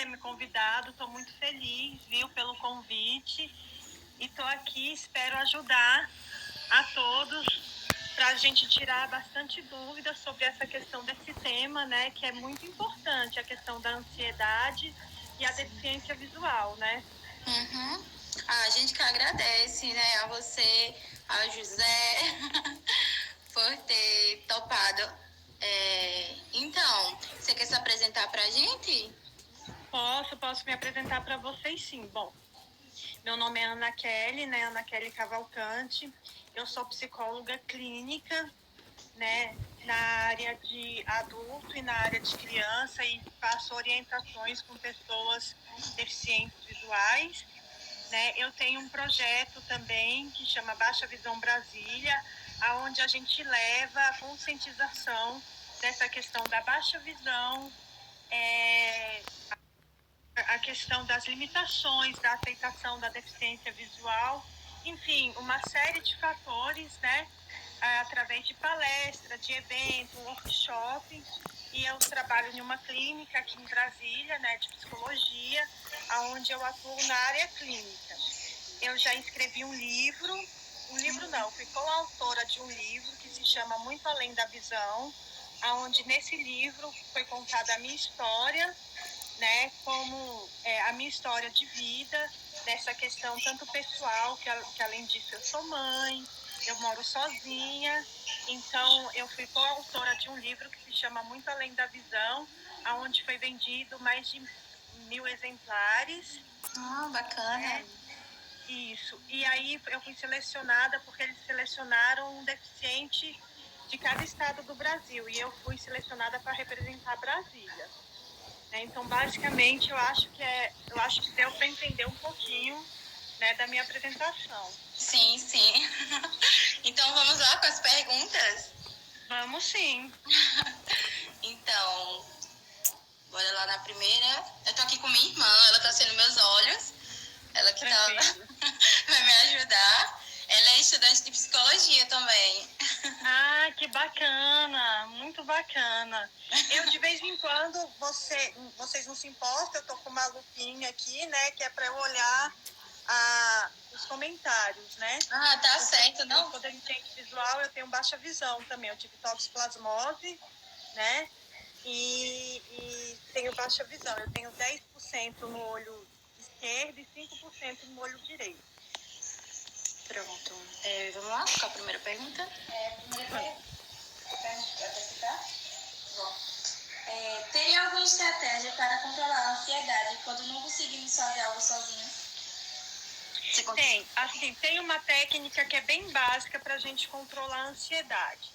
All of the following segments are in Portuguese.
ter me convidado. Estou muito feliz, viu, pelo convite. E estou aqui, espero ajudar a todos para a gente tirar bastante dúvidas sobre essa questão desse tema, né? Que é muito importante, a questão da ansiedade e a deficiência visual, né? Uhum. A gente que agradece, né, a você, ao José, por ter topado. Então, você quer se apresentar pra gente? Posso me apresentar para vocês, sim. Bom, meu nome é Ana Kelly, né? Ana Kelly Cavalcante. Eu sou psicóloga clínica, né? Na área de adulto e na área de criança, e faço orientações com pessoas deficientes visuais, né? Eu tenho um projeto também que chama Baixa Visão Brasília, aonde a gente leva a conscientização dessa questão da baixa visão, a questão das limitações, da aceitação da deficiência visual, enfim, uma série de fatores, né? Através de palestra, de evento, workshop. E eu trabalho em uma clínica aqui em Brasília, né, de psicologia, onde eu atuo na área clínica. Eu já escrevi um livro fui coautora de um livro que se chama Muito Além da Visão, onde nesse livro foi contada a minha história, né, como a minha história de vida, nessa questão tanto pessoal, que além disso eu sou mãe, eu moro sozinha, então eu fui coautora de um livro que se chama Muito Além da Visão, onde foi vendido mais de 1.000 exemplares. Bacana. Isso. E aí eu fui selecionada porque eles selecionaram um deficiente de cada estado do Brasil, e eu fui selecionada para representar Brasília. Então, basicamente, eu acho que deu para entender um pouquinho, né, da minha apresentação. Sim. Então, vamos lá com as perguntas? Vamos sim. Então, bora lá na primeira. Eu tô aqui com minha irmã, ela tá sendo meus olhos. Ela que vai me ajudar. Ela é estudante de psicologia também. Ah, que bacana, muito bacana. Eu, de vez em quando, vocês não se importam, eu tô com uma lupinha aqui, né, que é para eu olhar os comentários, né? Ah, tá certo, não? Quando eu deficiente visual, eu tenho baixa visão também, eu tive toxoplasmose, né? E tenho baixa visão, eu tenho 10% no olho esquerdo e 5% no olho direito. Pronto. Vamos lá com a primeira pergunta? Tem alguma estratégia para controlar a ansiedade quando não conseguimos fazer algo sozinhos? Tem uma técnica que é bem básica para a gente controlar a ansiedade.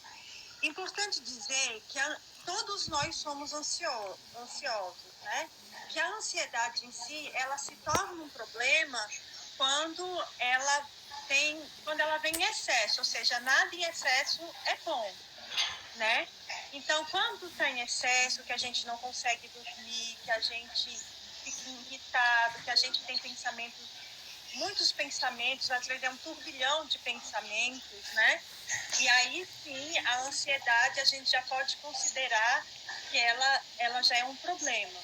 Importante dizer que todos nós somos ansiosos, né? Que a ansiedade em si, ela se torna um problema quando ela vem em excesso, ou seja, nada em excesso é bom, né? Então, quando está em excesso, que a gente não consegue dormir, que a gente fica irritado, que a gente tem muitos pensamentos, às vezes é um turbilhão de pensamentos, né? E aí sim, a ansiedade a gente já pode considerar que ela já é um problema.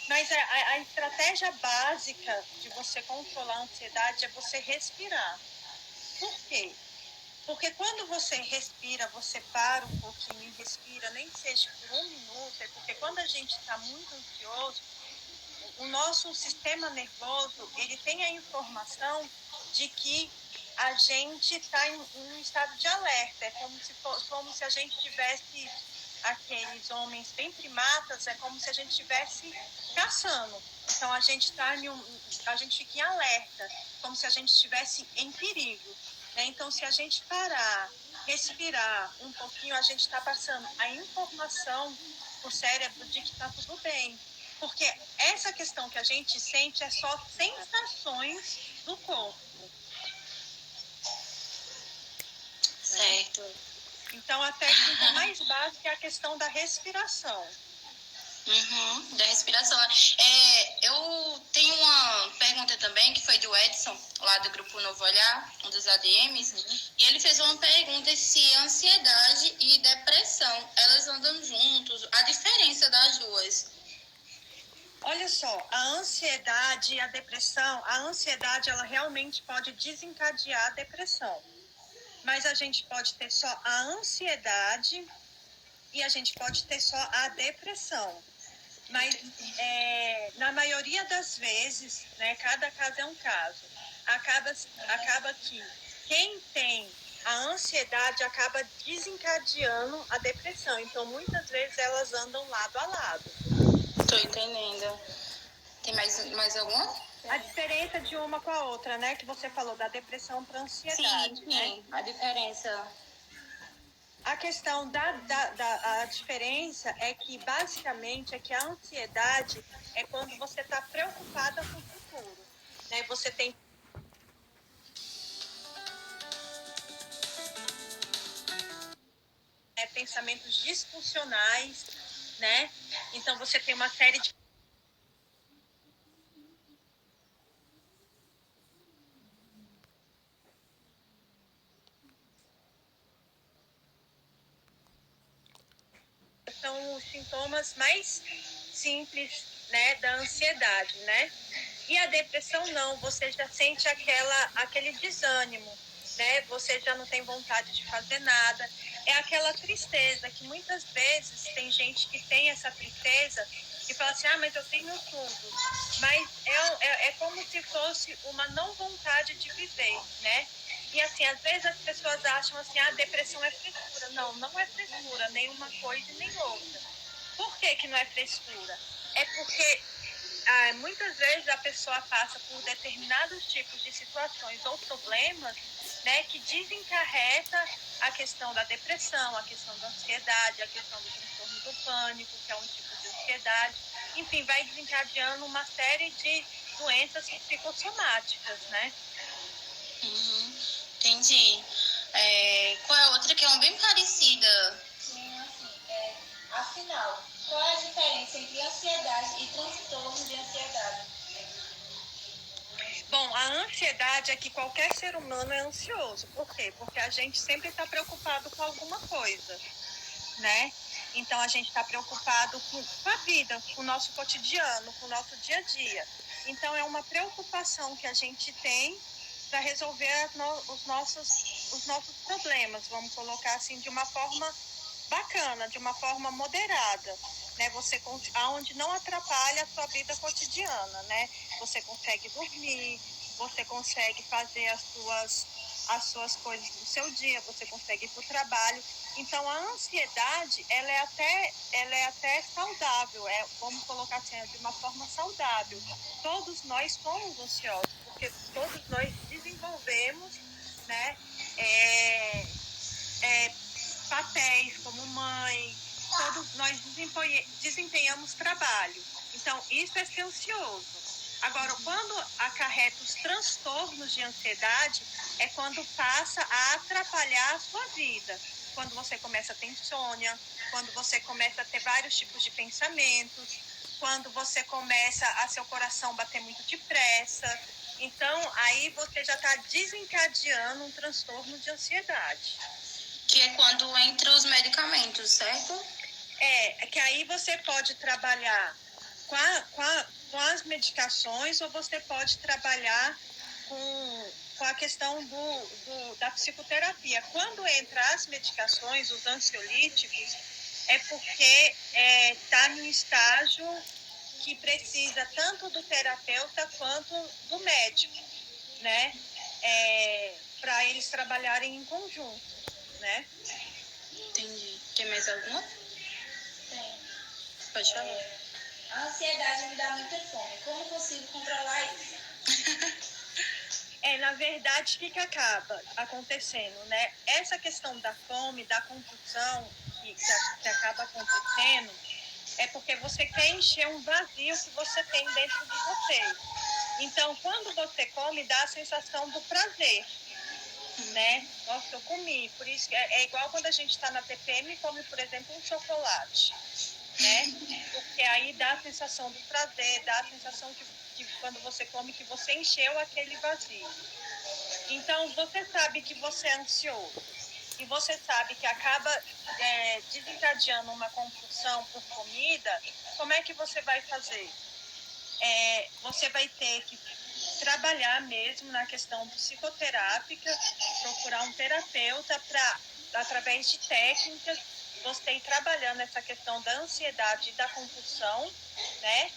Mas a estratégia básica de você controlar a ansiedade é você respirar. Por quê? Porque quando você respira, você para um pouquinho e respira, nem que seja por 1 minuto, porque quando a gente está muito ansioso, o nosso sistema nervoso, ele tem a informação de que a gente está em um estado de alerta. É como se a gente tivesse aqueles homens bem primatas, é como se a gente estivesse caçando. Então a gente fica em alerta, como se a gente estivesse em perigo. Então, se a gente parar, respirar um pouquinho, a gente está passando a informação para o cérebro de que está tudo bem. Porque essa questão que a gente sente é só sensações do corpo. Certo. Então, a técnica mais básica é a questão da respiração. Da respiração. Eu tenho uma pergunta também, que foi do Edson, lá do Grupo Novo Olhar, um dos ADMs, e ele fez uma pergunta se ansiedade e depressão, elas andam juntos, a diferença das duas. Olha só, a ansiedade e a depressão, a ansiedade ela realmente pode desencadear a depressão, mas a gente pode ter só a ansiedade e a gente pode ter só a depressão. Mas na maioria das vezes, né, cada caso é um caso, acaba que quem tem a ansiedade acaba desencadeando a depressão. Então, muitas vezes elas andam lado a lado. Tô entendendo. Tem mais alguma? A diferença de uma com a outra, né? Que você falou da depressão para a ansiedade. Sim, sim, a diferença. A questão a diferença é que, basicamente, é que a ansiedade é quando você está preocupada com o futuro, né? Você tem pensamentos disfuncionais, né? Então, você tem uma série de são os sintomas mais simples, né, da ansiedade, né? E a depressão não, você já sente aquele desânimo, né? Você já não tem vontade de fazer nada. É aquela tristeza que muitas vezes tem gente que tem essa tristeza e fala assim, mas eu tenho tudo. Mas é como se fosse uma não vontade de viver, né? E assim, às vezes as pessoas acham assim, a depressão é frescura. Não, não é frescura, nem uma coisa e nem outra. Por que que não é frescura? É porque muitas vezes a pessoa passa por determinados tipos de situações ou problemas, né, que desencarreta a questão da depressão, a questão da ansiedade, a questão do transtorno do pânico, que é um tipo de ansiedade. Enfim, vai desencadeando uma série de doenças psicossomáticas, né? Entendi. Qual é a outra que é uma bem parecida? Sim, assim, afinal, qual é a diferença entre ansiedade e transtorno de ansiedade? Bom, a ansiedade é que qualquer ser humano é ansioso. Por quê? Porque a gente sempre está preocupado com alguma coisa, né? Então, a gente está preocupado com a vida, com o nosso cotidiano, com o nosso dia a dia. Então, é uma preocupação que a gente tem para resolver os nossos problemas, vamos colocar assim, de uma forma bacana, de uma forma moderada, né? Aonde não atrapalha a sua vida cotidiana, né? Você consegue dormir, você consegue fazer as suas coisas do seu dia, você consegue ir para o trabalho. Então, a ansiedade, ela é até saudável, vamos colocar assim, de uma forma saudável. Todos nós somos ansiosos, porque todos nós desenvolvemos, né, papéis como mãe, todos nós desempenhamos trabalho. Então, isso é ser ansioso. Agora, quando acarreta os transtornos de ansiedade, é quando passa a atrapalhar a sua vida. Quando você começa a ter insônia, quando você começa a ter vários tipos de pensamentos, quando você começa a seu coração bater muito depressa. Então, aí você já está desencadeando um transtorno de ansiedade. Que é quando entra os medicamentos, certo? É que aí você pode trabalhar com as medicações ou você pode trabalhar com a questão da psicoterapia. Quando entra as medicações, os ansiolíticos, é porque está em um estágio que precisa tanto do terapeuta quanto do médico, né? Para eles trabalharem em conjunto, né? Entendi. Tem mais alguma? Tem. Pode falar. A ansiedade me dá muita fome. Como consigo controlar isso? Na verdade, o que acaba acontecendo, né? Essa questão da fome, da compulsão que acaba acontecendo, é porque você quer encher um vazio que você tem dentro de você. Então, quando você come, dá a sensação do prazer, né? Nossa, eu comi. Por isso, é igual quando a gente está na TPM e come, por exemplo, um chocolate, né? Porque aí dá a sensação do prazer, dá a sensação que quando você come, que você encheu aquele vazio. Então, você sabe que você é ansioso e você sabe que acaba desencadeando uma compulsão por comida, como é que você vai fazer? você vai ter que trabalhar mesmo na questão psicoterápica, procurar um terapeuta para, através de técnicas, você ir trabalhando essa questão da ansiedade e da compulsão, né?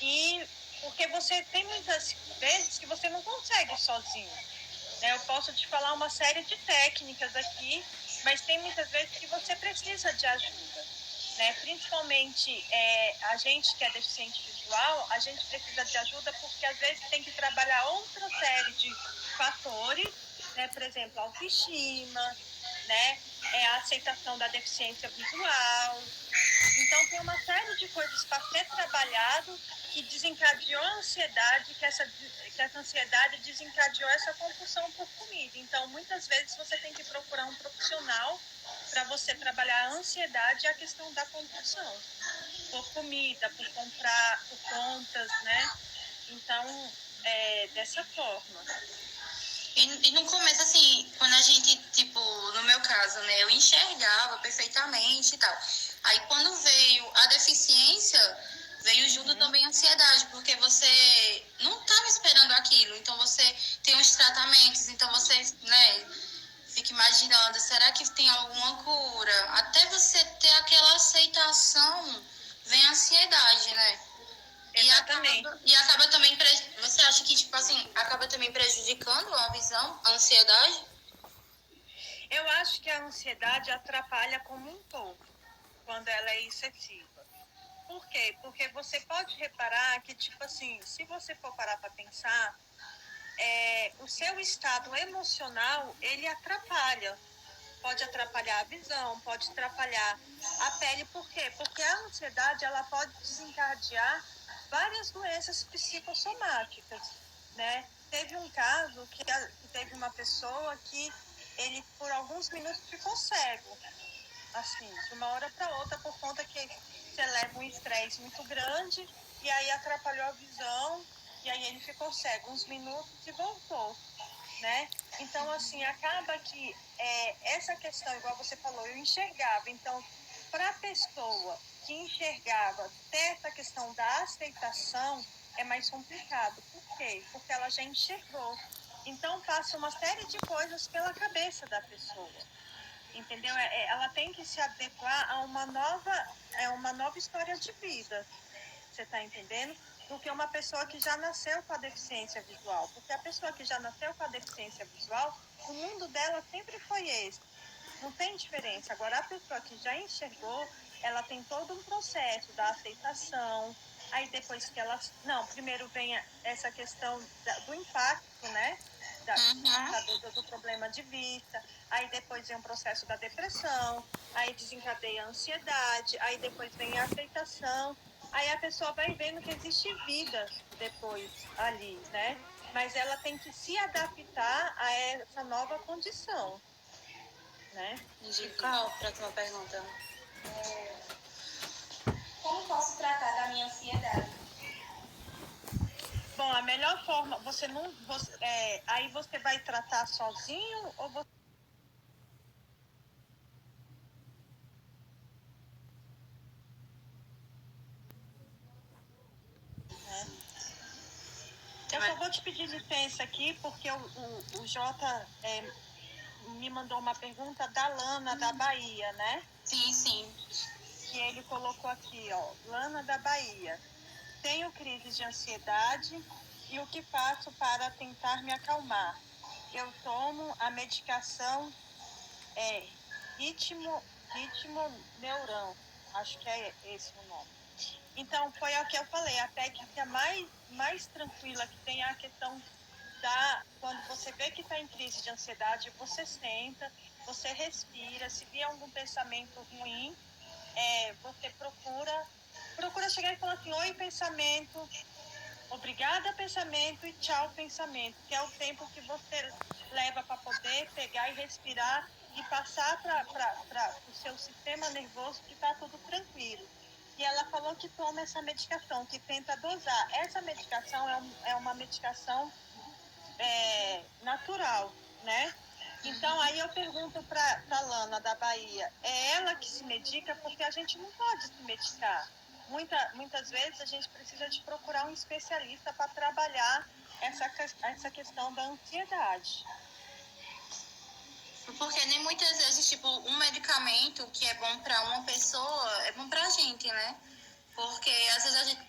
E porque você tem muitas vezes que você não consegue sozinho, né? Eu posso te falar uma série de técnicas aqui, mas tem muitas vezes que você precisa de ajuda, né? Principalmente a gente que é deficiente visual, a gente precisa de ajuda porque às vezes tem que trabalhar outra série de fatores, né? Por exemplo, autoestima, né? A aceitação da deficiência visual. Então tem uma série de coisas para ser trabalhado que desencadeou a ansiedade, que essa ansiedade desencadeou essa compulsão por comida. Então, muitas vezes você tem que procurar um profissional para você trabalhar a ansiedade e a questão da compulsão. Por comida, por comprar, por contas, né? Então, dessa forma. E no começo, assim, quando a gente, tipo, no meu caso, né, eu enxergava perfeitamente e tal. Aí quando veio a deficiência, veio junto também a ansiedade, porque você não estava esperando aquilo. Então você tem os tratamentos, então você, né, fica imaginando, será que tem alguma cura? Até você ter aquela aceitação, vem a ansiedade, né? Exatamente. E acaba também, você acha que, tipo assim, acaba também prejudicando a visão, a ansiedade? Eu acho que a ansiedade atrapalha como um todo, quando ela é excessiva. Por quê? Porque você pode reparar que, tipo assim, se você for parar para pensar, o seu estado emocional, ele atrapalha. Pode atrapalhar a visão, pode atrapalhar a pele. Por quê? Porque a ansiedade, ela pode desencadear várias doenças psicossomáticas, né? Teve um caso que teve uma pessoa que ele, por alguns minutos, ficou cego, assim, de uma hora para outra, por conta que você leva um estresse muito grande e aí atrapalhou a visão e aí ele ficou cego uns minutos e voltou, né? Então, assim, acaba que essa questão, igual você falou, eu enxergava. Então, para a pessoa que enxergava ter essa questão da aceitação, é mais complicado. Por quê? Porque ela já enxergou. Então, passa uma série de coisas pela cabeça da pessoa. Entendeu? Ela tem que se adequar a uma nova história de vida. Você está entendendo? Do que uma pessoa que já nasceu com a deficiência visual. Porque a pessoa que já nasceu com a deficiência visual, o mundo dela sempre foi esse. Não tem diferença. Agora, a pessoa que já enxergou, ela tem todo um processo da aceitação. Aí, depois que ela... Não, primeiro vem essa questão do impacto, né? Do problema de vista. Aí, depois vem o processo da depressão. Aí, desencadeia a ansiedade. Aí, depois vem a aceitação. Aí, a pessoa vai vendo que existe vida depois ali, né? Mas ela tem que se adaptar a essa nova condição, né? Qual a próxima pergunta? Como posso tratar da minha ansiedade? Bom, a melhor forma, aí você vai tratar sozinho ou você... Eu só vou te pedir licença aqui, porque o Jota me mandou uma pergunta da Lana, da Bahia, né? Sim, sim. Que ele colocou aqui, ó, Lana da Bahia. Tenho crise de ansiedade e o que faço para tentar me acalmar? Eu tomo a medicação ritmo acho que é esse o nome. Então, foi o que eu falei, a técnica mais tranquila que tem é a questão quando você vê que está em crise de ansiedade, você senta, você respira, se vier algum pensamento ruim, você procura chegar e falar assim, oi, pensamento, obrigada, pensamento, e tchau, pensamento, que é o tempo que você leva para poder pegar e respirar e passar para o seu sistema nervoso que está tudo tranquilo. E ela falou que toma essa medicação, que tenta dosar. Essa medicação é uma medicação natural, né? Então, aí eu pergunto para a Lana, da Bahia, é ela que se medica? Porque a gente não pode se medicar. muitas vezes a gente precisa de procurar um especialista para trabalhar essa questão da ansiedade. Porque nem muitas vezes, tipo, um medicamento que é bom pra uma pessoa é bom pra gente, né? Porque às vezes a gente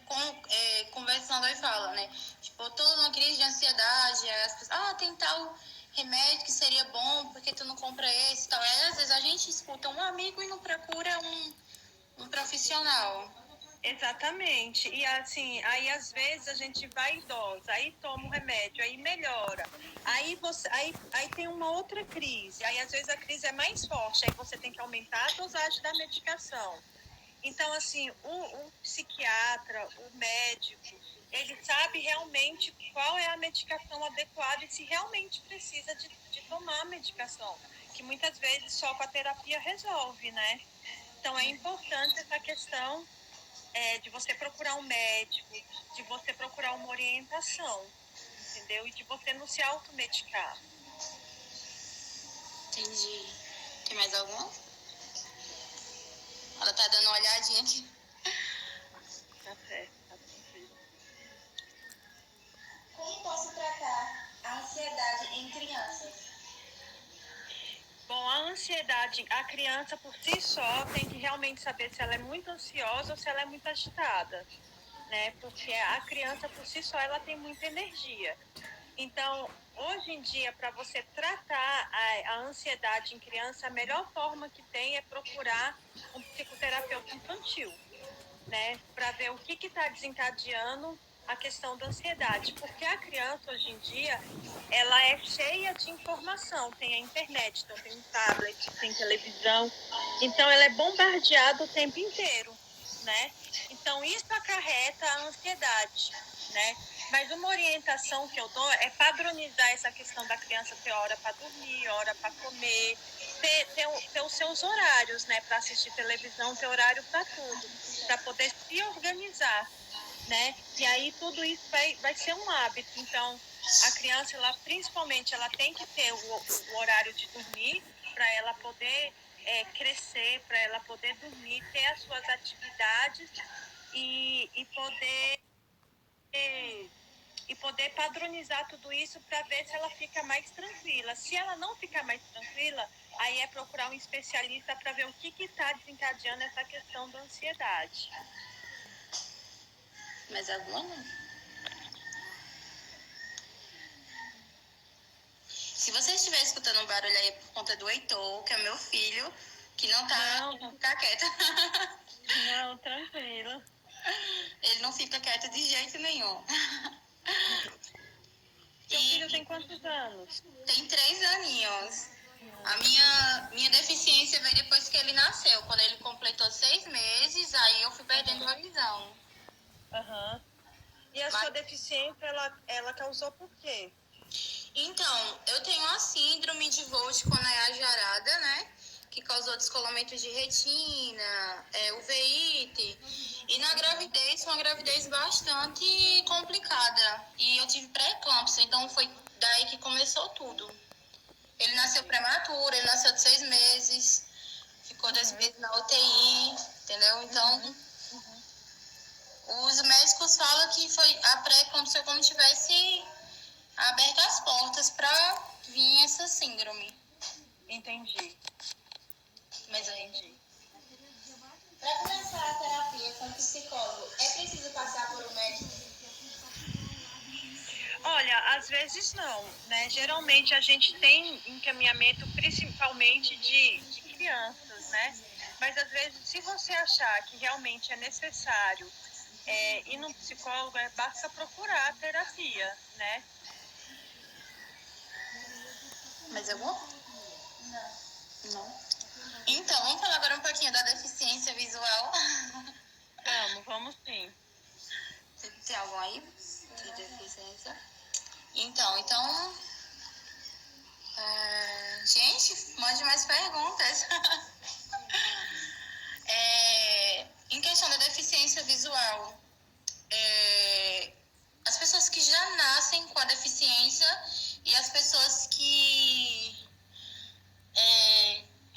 conversando aí fala, né? Tipo, eu tô numa crise de ansiedade, aí as pessoas, tem tal remédio que seria bom, porque tu não compra esse e tal. Aí às vezes a gente escuta um amigo e não procura um profissional. Exatamente. E assim, aí às vezes a gente vai idosa, aí toma o remédio, aí melhora. Aí tem uma outra crise. Aí às vezes a crise é mais forte, aí você tem que aumentar a dosagem da medicação. Então, assim, o psiquiatra, o médico, ele sabe realmente qual é a medicação adequada e se realmente precisa de tomar a medicação, que muitas vezes só com a terapia resolve, né? Então, é importante essa questão de você procurar um médico, de você procurar uma orientação, entendeu? E de você não se automedicar. Entendi. Tem mais alguma? Ela tá dando uma olhadinha aqui. Tá certo, tá tranquilo. Como posso tratar a ansiedade em crianças? Bom, a ansiedade, a criança por si só tem que realmente saber se ela é muito ansiosa ou se ela é muito agitada, né? Porque a criança por si só ela tem muita energia. Então, hoje em dia, para você tratar a ansiedade em criança, a melhor forma que tem é procurar um psicoterapeuta infantil, né? Para ver o que está desencadeando a questão da ansiedade. Porque a criança, hoje em dia, ela é cheia de informação. Tem a internet, então tem um tablet, tem televisão. Então, ela é bombardeada o tempo inteiro, né? Então, isso acarreta a ansiedade, né? Mas uma orientação que eu dou é padronizar essa questão da criança ter hora para dormir, hora para comer, ter os seus horários, né? Para assistir televisão, ter horário para tudo, para poder se organizar, né? E aí tudo isso vai ser um hábito. Então, a criança, ela, principalmente, ela tem que ter o horário de dormir para ela poder crescer, para ela poder dormir, ter as suas atividades e poder padronizar tudo isso para ver se ela fica mais tranquila. Se ela não ficar mais tranquila, aí é procurar um especialista para ver o que está desencadeando essa questão da ansiedade. Mais alguma? Se você estiver escutando um barulho aí por conta do Heitor, que é meu filho, que não tá ficar quieto. Não, tranquilo. Ele não fica quieto de jeito nenhum. Seu filho tem quantos anos? Tem 3 aninhos. A minha deficiência veio depois que ele nasceu. Quando ele completou 6 meses, aí eu fui perdendo a visão. Uhum. E a sua deficiência, ela causou por quê? Então, eu tenho a síndrome de Vogt-Konayajarada, né? Que causou descolamento de retina, uveitis. E na gravidez, foi uma gravidez bastante complicada. E eu tive pré-eclâmpsia, então foi daí que começou tudo. Ele nasceu prematuro, ele nasceu de 6 meses, ficou 2 meses na UTI, entendeu? Então, os médicos falam que a pré-eclâmpsia como se tivesse aberto as portas para vir essa síndrome. Entendi. Mas eu entendi. Para começar a terapia com psicólogo, é preciso passar por um médico? Olha, às vezes não, né? Geralmente a gente tem encaminhamento principalmente de crianças, né? Mas às vezes, se você achar que realmente é necessário ir num psicólogo, basta procurar a terapia, né? Mais algum? Não. Então, vamos falar agora um pouquinho da deficiência visual. Vamos sim. Tem algum aí de deficiência? Então... gente, mande mais perguntas. Em questão da deficiência visual, as pessoas que já nascem com a deficiência e as pessoas que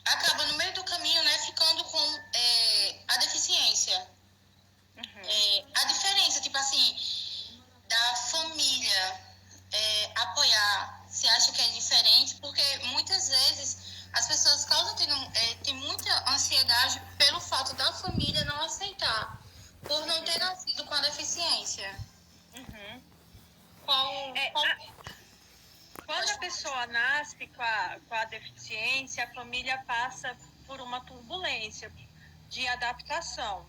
acabam no meio do caminho, né, ficando com a deficiência. deficiência? Uhum. Qual... Quando a pessoa nasce com a deficiência, a família passa por uma turbulência de adaptação,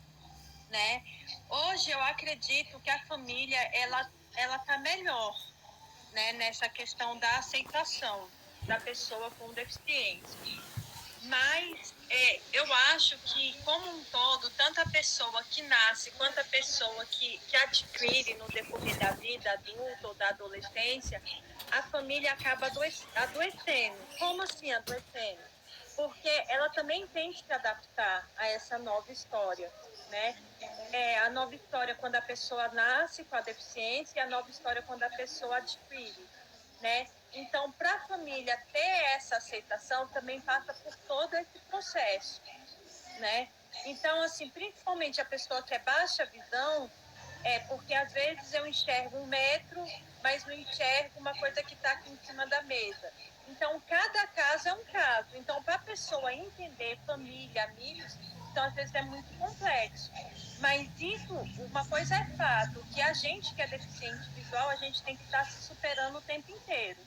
né? Hoje eu acredito que a família ela tá melhor, né, nessa questão da aceitação da pessoa com deficiência. Mas eu acho que, como um todo, tanto a pessoa que nasce quanto a pessoa que adquire no decorrer da vida adulta ou da adolescência, a família acaba adoecendo. Como assim adoecendo? Porque ela também tem que se adaptar a essa nova história, né? A nova história quando a pessoa nasce com a deficiência e a nova história quando a pessoa adquire, né? Então, para a família ter essa aceitação, também passa por todo esse processo, né? Então, assim, principalmente a pessoa que é baixa visão, porque às vezes eu enxergo 1 metro, mas não enxergo uma coisa que está aqui em cima da mesa. Então, cada caso é um caso. Então, para a pessoa entender família, amigos, então às vezes é muito complexo. Mas isso, uma coisa é fato, que a gente que é deficiente visual, a gente tem que estar se superando o tempo inteiro.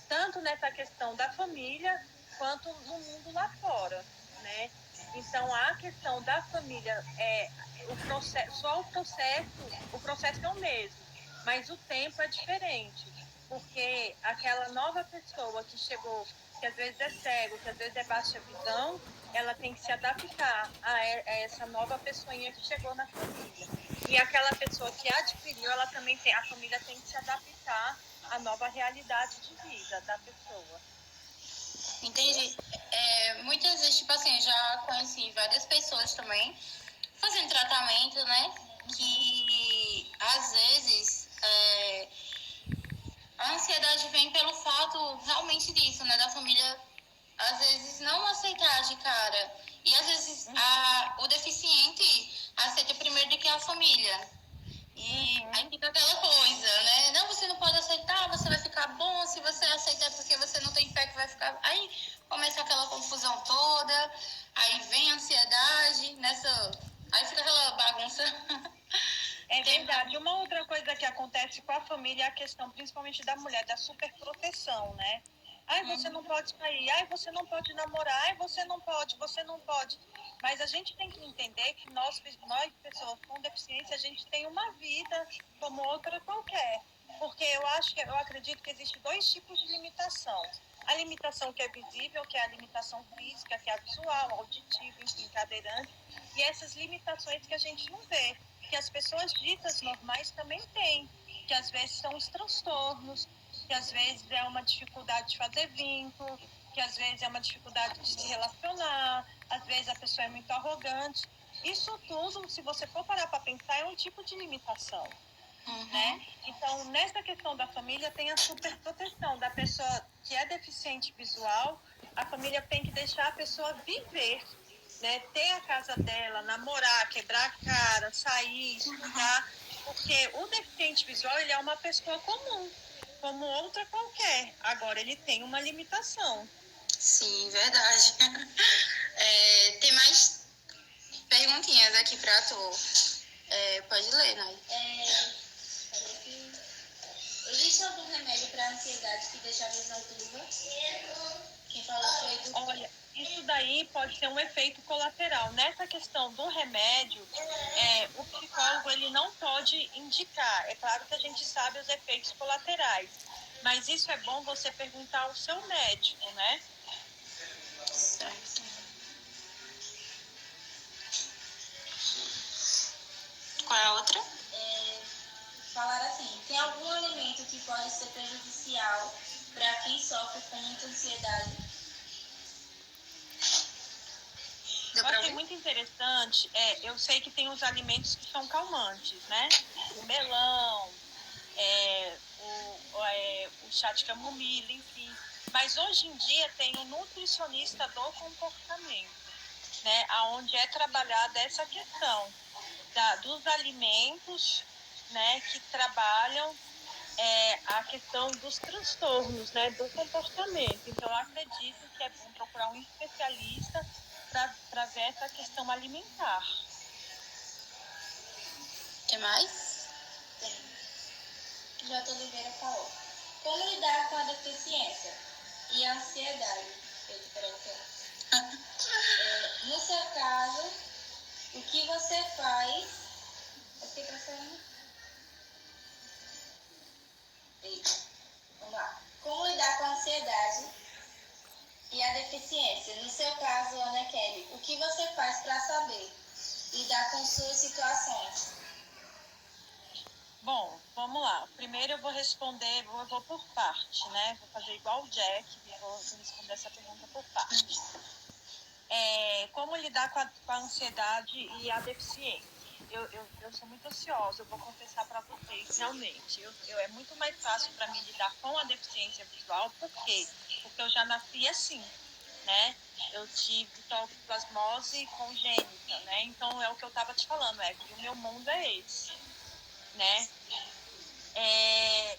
Tanto nessa questão da família, quanto no mundo lá fora, né? Então, a questão da família, o processo, o processo é o mesmo, mas o tempo é diferente, porque aquela nova pessoa que chegou, que às vezes é cego, que às vezes é baixa visão, ela tem que se adaptar a essa nova pessoinha que chegou na família. E aquela pessoa que adquiriu, ela também tem, a família tem que se adaptar à nova realidade de vida da pessoa. Entendi. Muitas vezes, tipo assim, já conheci várias pessoas também fazendo tratamento, né? Que às vezes a ansiedade vem pelo fato realmente disso, né? Da família às vezes não aceitar de cara. E às vezes o deficiente aceita primeiro do que a família. E aí fica aquela coisa, né? Não, você não pode aceitar, você vai ficar bom. Se você aceitar porque você não tem fé que vai ficar. Aí começa aquela confusão toda, aí vem a ansiedade, aí fica aquela bagunça. É verdade. Uma outra coisa que acontece com a família é a questão, principalmente da mulher, da superproteção, né? Ai, você não pode sair. Ai, você não pode namorar. Ai, você não pode, você não pode. Mas a gente tem que entender que nós pessoas com deficiência, a gente tem uma vida como outra qualquer. Porque eu acredito que existem 2 tipos de limitação. A limitação que é visível, que é a limitação física, que é a visual, auditiva, enfim, cadeirante. E essas limitações que a gente não vê, que as pessoas ditas normais também têm, que às vezes são os transtornos, que às vezes é uma dificuldade de fazer vínculo, que às vezes é uma dificuldade de se relacionar, às vezes a pessoa é muito arrogante. Isso tudo, se você for parar para pensar, é um tipo de limitação, né? Então, nessa questão da família, tem a superproteção da pessoa que é deficiente visual. A família tem que deixar a pessoa viver, né? Ter a casa dela, namorar, quebrar a cara, sair, estudar, porque o deficiente visual, ele é uma pessoa comum, como outra qualquer. Agora, ele tem uma limitação. Sim, verdade. Tem mais perguntinhas aqui pra tu. Pode ler, Nai. Existe algum remédio para ansiedade que deixa a visão turva? Quem falou foi do... Olha, isso daí pode ser um efeito colateral. Nessa questão do remédio, o psicólogo ele não pode indicar. É claro que a gente sabe os efeitos colaterais, mas isso é bom você perguntar ao seu médico, né? Certo. Qual é a outra? Falar assim, tem algum alimento que pode ser prejudicial para quem sofre com muita ansiedade? Eu achei muito interessante, eu sei que tem os alimentos que são calmantes, né? O melão, o chá de camomila, enfim. Mas hoje em dia tem o nutricionista do comportamento, né? Onde é trabalhada essa questão dos alimentos, né? Que trabalham a questão dos transtornos, né? Do comportamento. Então, eu acredito que é bom procurar um especialista para ver essa questão alimentar. Tem mais? Tem. J. Oliveira falou. Como lidar com a deficiência e a ansiedade? Eita, peraí, no seu caso, o que você faz... Eu fiquei pensando... Eita, vamos lá. Como lidar com a ansiedade e a deficiência? No seu caso, Ana Kelly, o que você faz para saber lidar com suas situações? Bom, vamos lá. Primeiro eu vou responder, eu vou por parte, né? Vou fazer igual o Jack e vou responder essa pergunta por parte. Como lidar com a ansiedade e a deficiência? Eu sou muito ansiosa, eu vou confessar para vocês, realmente. É muito mais fácil para mim lidar com a deficiência visual, por quê? Porque eu já nasci assim, né? Eu tive toxoplasmose congênita, né? Então é o que eu estava te falando, que o meu mundo é esse, né?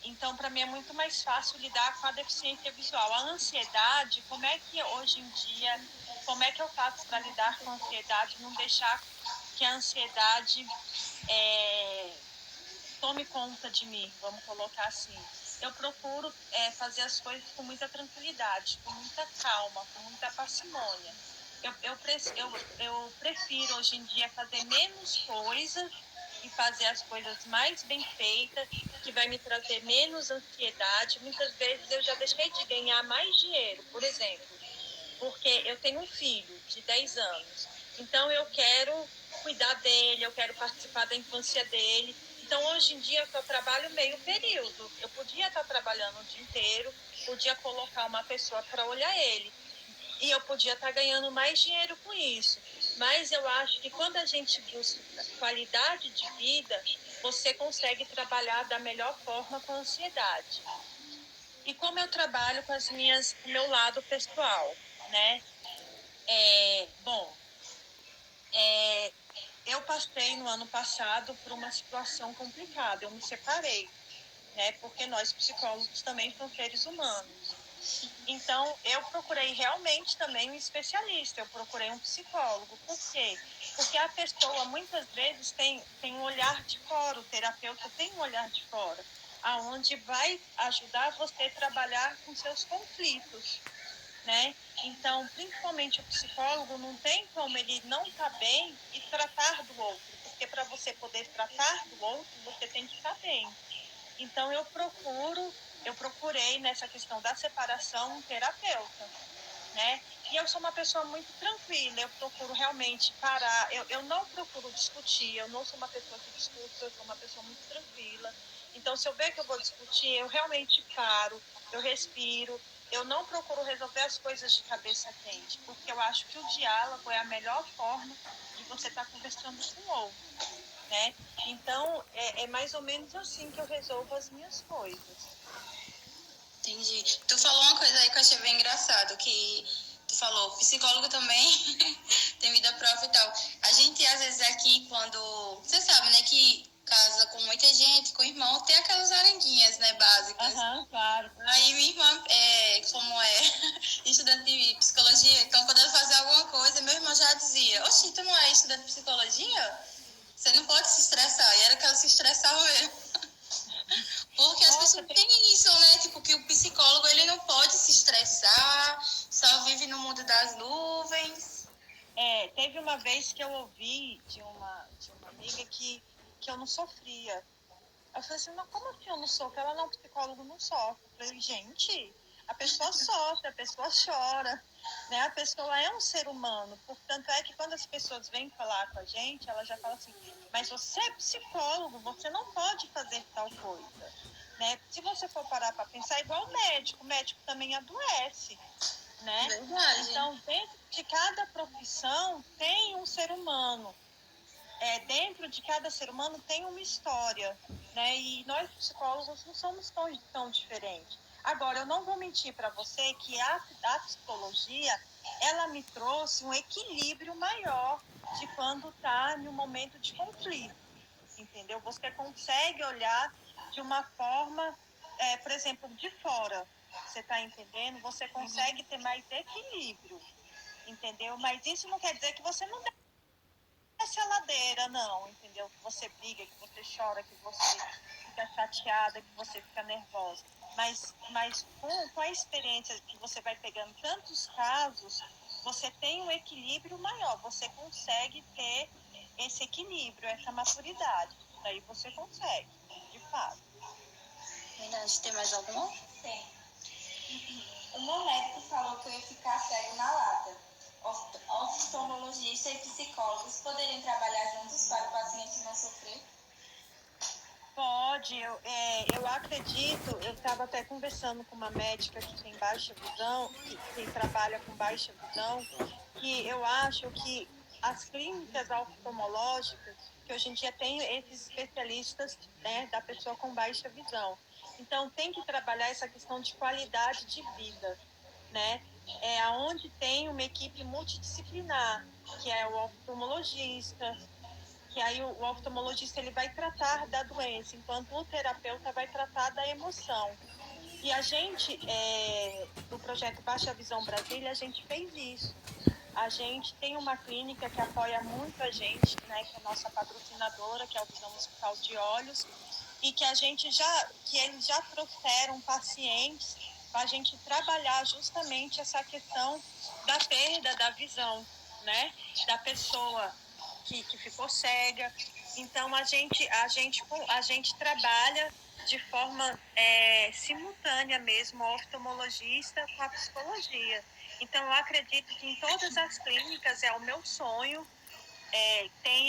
Então, para mim é muito mais fácil lidar com a deficiência visual. A ansiedade, como é que hoje em dia, como é que eu faço para lidar com a ansiedade, não deixar que a ansiedade tome conta de mim, vamos colocar assim. Eu procuro fazer as coisas com muita tranquilidade, com muita calma, com muita parcimônia. Eu prefiro hoje em dia fazer menos coisas e fazer as coisas mais bem feitas, que vai me trazer menos ansiedade. Muitas vezes eu já deixei de ganhar mais dinheiro, por exemplo, porque eu tenho um filho de 10 anos. Então eu quero cuidar dele, eu quero participar da infância dele. Então hoje em dia eu trabalho meio período. Eu podia estar trabalhando o dia inteiro, podia colocar uma pessoa para olhar ele. E eu podia estar ganhando mais dinheiro com isso. Mas eu acho que quando a gente busca qualidade de vida, você consegue trabalhar da melhor forma com a ansiedade. E como eu trabalho com o meu lado pessoal, né? Eu passei no ano passado por uma situação complicada. Eu me separei, né? Porque nós psicólogos também somos seres humanos. Então, eu procurei realmente também um especialista, eu procurei um psicólogo. Por quê? Porque a pessoa, muitas vezes, tem um olhar de fora, o terapeuta tem um olhar de fora, aonde vai ajudar você a trabalhar com seus conflitos, né? Então, principalmente o psicólogo, não tem como ele não estar bem e tratar do outro, porque para você poder tratar do outro, você tem que estar bem. Então, eu procurei nessa questão da separação um terapeuta, né? E eu sou uma pessoa muito tranquila, eu procuro realmente parar, eu não procuro discutir, eu não sou uma pessoa que discute, eu sou uma pessoa muito tranquila. Então, se eu ver que eu vou discutir, eu realmente paro, eu respiro, eu não procuro resolver as coisas de cabeça quente, porque eu acho que o diálogo é a melhor forma de você estar conversando com o outro, né? Então, é mais ou menos assim que eu resolvo as minhas coisas. Entendi. Tu falou uma coisa aí que eu achei bem engraçado, que tu falou, psicólogo também tem vida própria e tal. A gente, às vezes, aqui, quando... Você sabe, né, que casa com muita gente, com irmão, tem aquelas arenguinhas, né, básicas. Claro. Aí minha irmã, como é estudante de psicologia, então quando ela fazia alguma coisa, meu irmão já dizia, oxi, tu não é estudante de psicologia? Você não pode se estressar. E era que ela se estressava mesmo. Porque as pessoas têm isso, né? Tipo, que o psicólogo, ele não pode se estressar, só vive no mundo das nuvens. Teve uma vez que eu ouvi de uma amiga que eu não sofria. Eu falei assim, não, como assim eu não sofro? Ela não, psicólogo não sofre. Eu falei, gente, a pessoa sofre, a pessoa chora, né? A pessoa é um ser humano. Portanto, é que quando as pessoas vêm falar com a gente, ela já fala assim, mas você é psicólogo, você não pode fazer tal coisa, né? Se você for parar para pensar, é igual o médico também adoece, né? Verdade. Então, dentro de cada profissão tem um ser humano. Dentro de cada ser humano tem uma história, né? E nós psicólogos não somos tão diferentes. Agora, eu não vou mentir para você que a psicologia, ela me trouxe um equilíbrio maior de quando está no momento de conflito, entendeu? Você consegue olhar de uma forma, por exemplo, de fora, você está entendendo? Você consegue ter mais equilíbrio, entendeu? Mas isso não quer dizer que você não deve desce a ladeira, não, entendeu? Que você briga, que você chora, que você fica chateada, que você fica nervosa. Mas com a experiência que você vai pegando tantos casos, você tem um equilíbrio maior, você consegue ter esse equilíbrio, essa maturidade. Daí você consegue, de fato. Verdade. Tem mais alguma? Tem. O meu médico falou que eu ia ficar cego na lata. Oftalmologista e psicólogos poderiam trabalhar juntos para o paciente não sofrer? Pode, eu acredito, eu estava até conversando com uma médica que tem baixa visão, que trabalha com baixa visão, que eu acho que as clínicas oftalmológicas, que hoje em dia tem esses especialistas, né, da pessoa com baixa visão. Então, tem que trabalhar essa questão de qualidade de vida, né? Onde tem uma equipe multidisciplinar, que é o oftalmologista, que aí o oftalmologista ele vai tratar da doença, enquanto o terapeuta vai tratar da emoção. E a gente, no projeto Baixa Visão Brasília, a gente fez isso. A gente tem uma clínica que apoia muito a gente, né, que é a nossa patrocinadora, que é o Visão Hospital de Olhos, e que eles já trouxeram pacientes para a gente trabalhar justamente essa questão da perda da visão, né, da pessoa que ficou cega. Então a gente trabalha de forma simultânea mesmo, o oftalmologista com a psicologia. Então eu acredito que em todas as clínicas é o meu sonho, tenha